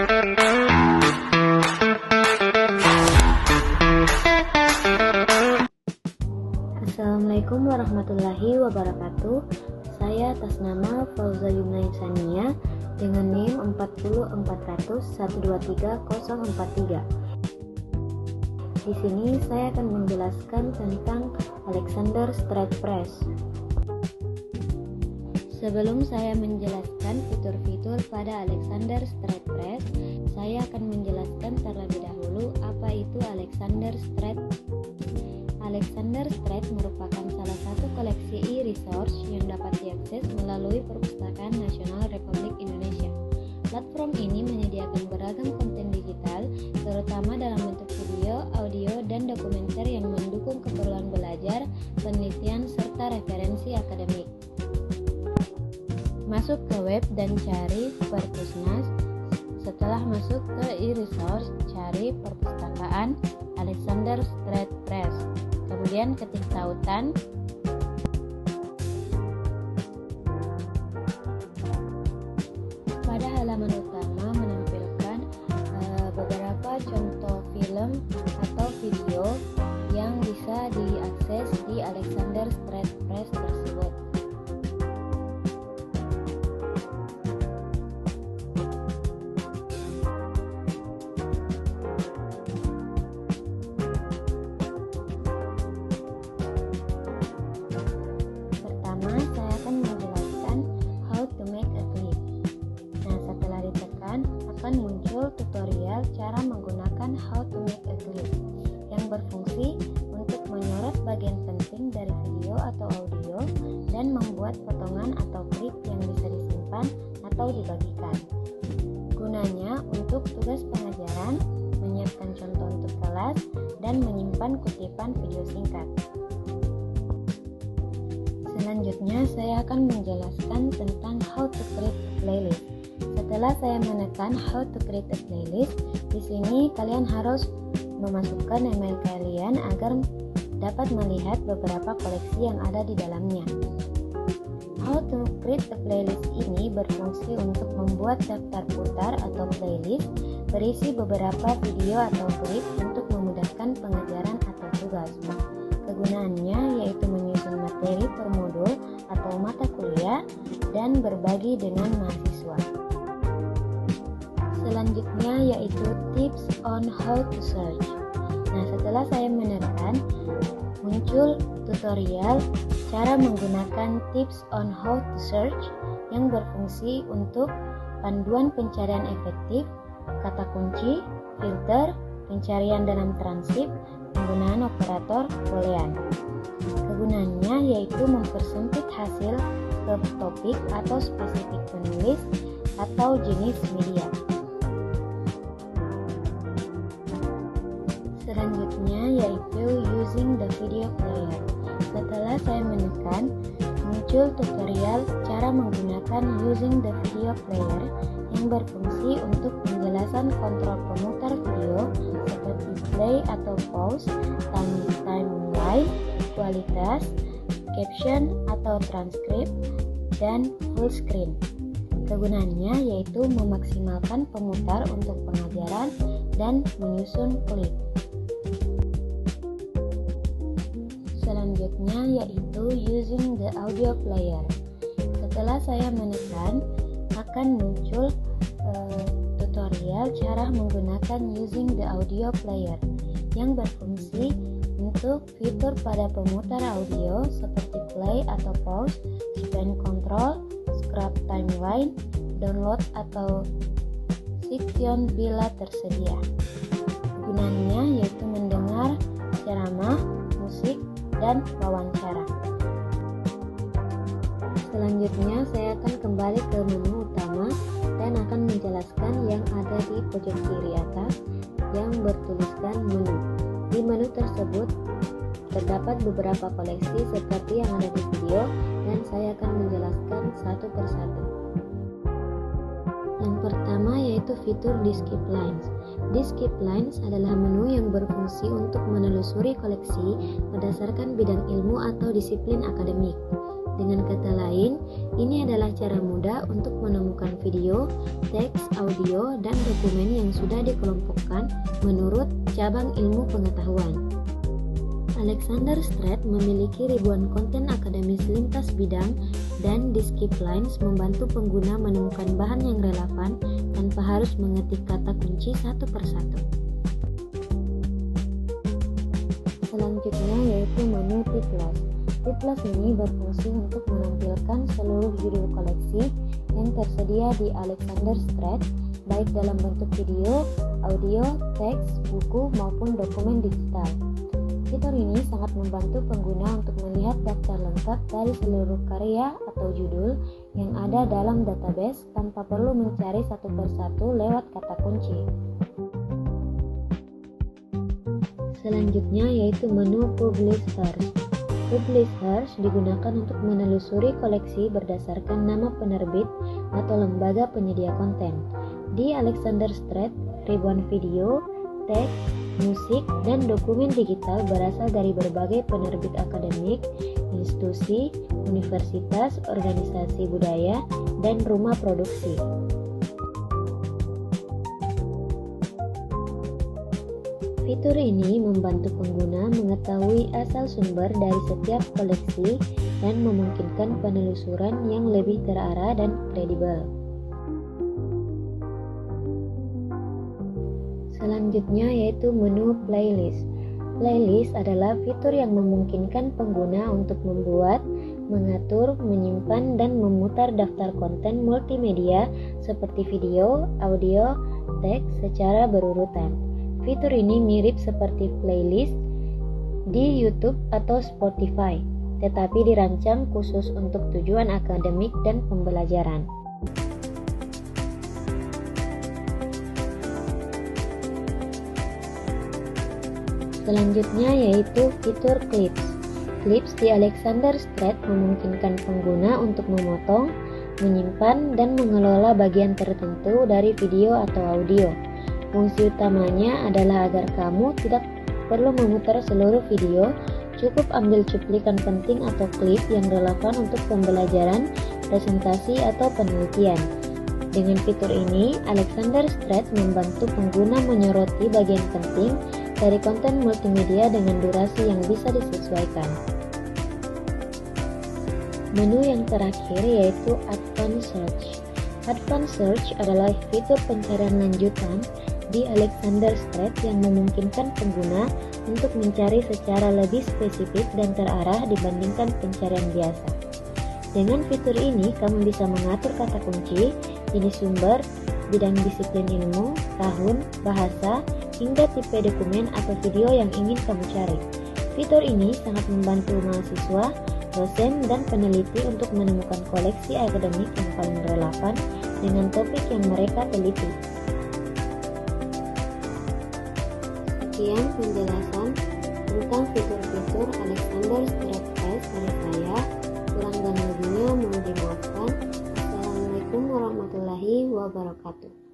Assalamualaikum warahmatullahi wabarakatuh. Saya atas nama Fauza Yumna Insania dengan NIM 40400123043. Di sini saya akan menjelaskan tentang Alexander Straight Press. Sebelum saya menjelaskan fitur-fitur pada Alexander Straight Press, saya akan menjelaskan terlebih dahulu apa itu Alexander Straight. Alexander Straight merupakan salah satu koleksi e-resource yang dapat diakses melalui Perpustakaan Nasional Republik Indonesia. Platform ini menyediakan beragam konten digital, terutama dalam bentuk video, audio, dan dokumenter yang mendukung keperluan belajar, penelitian, serta referensi akademik. Masuk ke web dan cari Perpusnas. Setelah masuk ke e-resource, cari Perpustakaan Alexander Straight Press. Kemudian ketik tautan. Pada halaman utama menampilkan beberapa contoh film atau video yang bisa diakses di Alexander Straight Press tersebut. Akan muncul tutorial cara menggunakan How to Make a Clip yang berfungsi untuk menyorot bagian penting dari video atau audio dan membuat potongan atau klip yang bisa disimpan atau dibagikan. Gunanya untuk tugas pengajaran, menyiapkan contoh untuk kelas, dan menyimpan kutipan video singkat. Selanjutnya saya akan menjelaskan tentang how to create a playlist. Setelah saya menekan how to create a playlist, di sini kalian harus memasukkan email kalian agar dapat melihat beberapa koleksi yang ada di dalamnya. How to create a playlist ini berfungsi untuk membuat daftar putar atau playlist berisi beberapa video atau klip untuk memudahkan pengajaran atau tugas. Kegunaannya yaitu menyusun materi per modul atau mata kuliah dan berbagi dengan mahasiswa. Selanjutnya yaitu tips on how to search. Nah, setelah saya menekan, muncul tutorial cara menggunakan tips on how to search yang berfungsi untuk panduan pencarian efektif, kata kunci, filter, pencarian dalam transip, penggunaan operator boolean. Kegunaannya yaitu mempersempit hasil ke topik atau spesifik penulis atau jenis media. Selanjutnya yaitu using the video player. Setelah saya menekan, muncul tutorial cara menggunakan using the video player yang berfungsi untuk penjelasan kontrol pemutar video seperti play atau pause, timeline, kualitas, caption atau transkrip, dan full screen. Kegunaannya yaitu memaksimalkan pemutar untuk pengajaran dan menyusun klip. Selanjutnya yaitu using the audio player. Setelah saya menekan, akan muncul tutorial cara menggunakan using the audio player yang berfungsi untuk fitur pada pemutar audio seperti play atau pause, span control, scrub timeline, download atau section bila tersedia. Gunanya yaitu mendengar ceramah, musik, dan wawancara. Selanjutnya saya akan kembali ke menu utama dan akan menjelaskan yang ada di pojok kiri atas yang bertuliskan menu. Di menu tersebut terdapat beberapa koleksi seperti yang ada di video dan saya akan menjelaskan satu persatu. Yang pertama yaitu fitur Skip Lines. Skip Lines adalah menu yang berfungsi untuk menelusuri koleksi berdasarkan bidang ilmu atau disiplin akademik. Dengan kata lain, ini adalah cara mudah untuk menemukan video, teks, audio, dan dokumen yang sudah dikelompokkan menurut cabang ilmu pengetahuan. Alexander Strait memiliki ribuan konten akademis lintas bidang dan Disciplines membantu pengguna menemukan bahan yang relevan tanpa harus mengetik kata kunci satu persatu. Selanjutnya yaitu menu T+. T+ ini berfungsi untuk menampilkan seluruh judul koleksi yang tersedia di Alexander Strait, baik dalam bentuk video, audio, teks, buku, maupun dokumen digital. Fitur ini sangat membantu pengguna untuk melihat daftar lengkap dari seluruh karya atau judul yang ada dalam database tanpa perlu mencari satu persatu lewat kata kunci. Selanjutnya yaitu menu Publish Search. Publish Search digunakan untuk menelusuri koleksi berdasarkan nama penerbit atau lembaga penyedia konten. Di Alexander Strait, ribuan video, teks, musik, dan dokumen digital berasal dari berbagai penerbit akademik, institusi, universitas, organisasi budaya, dan rumah produksi. Fitur ini membantu pengguna mengetahui asal sumber dari setiap koleksi dan memungkinkan penelusuran yang lebih terarah dan kredibel. Selanjutnya yaitu menu Playlist. Playlist adalah fitur yang memungkinkan pengguna untuk membuat, mengatur, menyimpan, dan memutar daftar konten multimedia seperti video, audio, teks secara berurutan. Fitur ini mirip seperti playlist di YouTube atau Spotify, tetapi dirancang khusus untuk tujuan akademik dan pembelajaran. Selanjutnya yaitu fitur Clips. Clips di Alexander Strait memungkinkan pengguna untuk memotong, menyimpan, dan mengelola bagian tertentu dari video atau audio. Fungsi utamanya adalah agar kamu tidak perlu memutar seluruh video, cukup ambil cuplikan penting atau klip yang relevan untuk pembelajaran, presentasi, atau penelitian. Dengan fitur ini, Alexander Strait membantu pengguna menyoroti bagian penting dari konten multimedia dengan durasi yang bisa disesuaikan. Menu yang terakhir yaitu Advanced Search. Advanced Search adalah fitur pencarian lanjutan di Alexander Strait yang memungkinkan pengguna untuk mencari secara lebih spesifik dan terarah dibandingkan pencarian biasa. Dengan fitur ini, kamu bisa mengatur kata kunci, jenis sumber, bidang disiplin ilmu, tahun, bahasa, hingga tipe dokumen atau video yang ingin kamu cari. Fitur ini sangat membantu mahasiswa, dosen, dan peneliti untuk menemukan koleksi akademik yang paling relevan dengan topik yang mereka teliti. Sekian penjelasan tentang fitur-fitur Alexander Strait dari saya. Kurang dan lebihnya mohon dimaafkan. Assalamualaikum warahmatullahi wabarakatuh.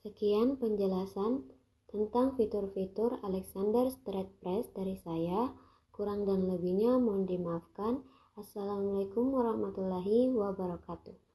Sekian penjelasan tentang fitur-fitur Alexander Street Press dari saya. Kurang dan lebihnya mohon dimaafkan. Assalamualaikum warahmatullahi wabarakatuh.